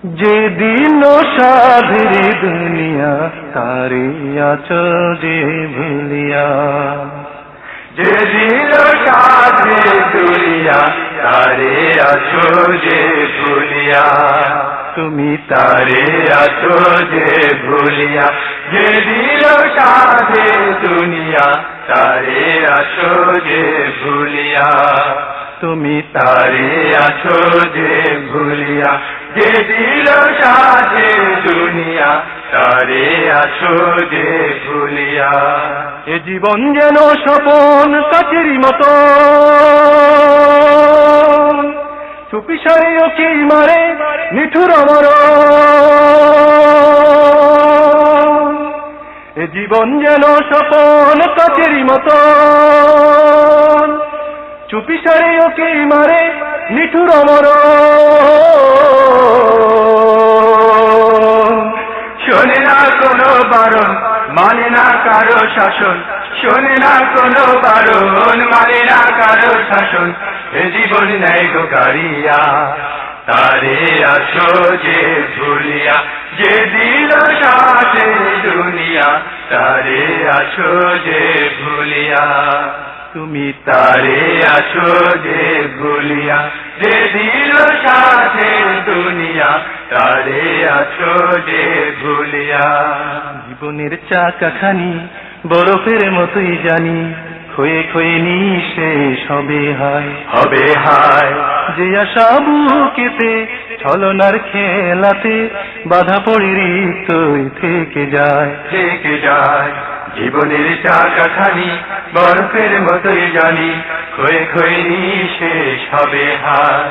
যে দিল সাধের দুনিয়া তারে আছো যে ভুলিয়া, যে দিল সাধের দুনিয়া তারে আছো যে ভুলিয়া, তুমি তারে আছো যে ভুলিয়া। যে দিল সাধের দুনিয়া তারে আছো যে ভুলিয়া, তুমি তারে আছো যে ভুলিয়া। যে দিল সাধের দুনিয়া তারে আছো যে ভুলিয়া। এ জীবন যেন স্বপন কাচেরই মতো, চুপি সারে ওকে মারে নিঠুর আমার। এ জীবন যেন স্বপন কাচেরই মতো, চুপি সারে ওকে মারে নিঠুর আমার। শোনে না কোনো বারণ, মানে না কারো শাসন, শোনে না কোনো বারণ, মানে না কারো শাসন। এ জীবন নেই গো কারিয়া, তারে আছো যে ভুলিয়া। যে দিল সাথে দুনিয়া তারে আছো যে ভুলিয়া, তুমি তারে আছো যে ভুলিয়া। যে দিল সাথে দুনিয়া তারে আছো যে ভুলিয়া। জীবনের চাকাখানি বরফের মতোই জানি, ক্ষয়ে ক্ষয়ে নিঃশেষ হবে হায়। হবে হায়, যে আশা বুকেতে ছলনার খেলাতে বাধা পড়ে রিক্তই থেকে যায়। থেকে যায়। জীবনের চাকাখানি বরফের মতোই জানি, ক্ষয়ে ক্ষয়ে নিঃশেষ হবে হায়।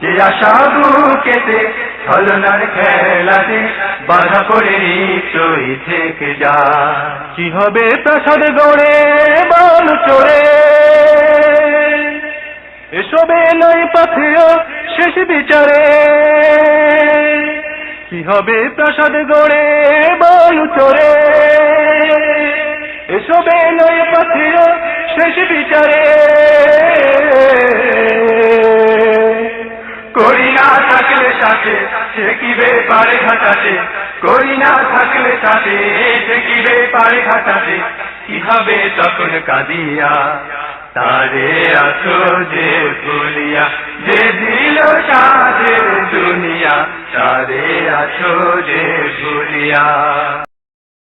যে আশা বুকেতে ছলনার খেলাতে বাধা পড়ে নিশ্চয়ই থেকে যায়। কি হবে প্রাসাদ গড়ে বাল চড়ে, এসবে নয় পাথেয় শেষ বিচারে। কি হবে প্রাসাদ গড়ে বাল চড়ে, এসবে নয় পাথেয় শেষ বিচারে। করি না থাকলে সাথে সে কি পারে ঘাটাতে, করি না থাকলে সাথে সে কি পারে ঘাটাতে। কি হবে তখন কাঁদিয়া, তারে আছো যে ভুলিয়া। যে দিল সাধের দুনিয়া তারে আছো যে ভুলিয়া।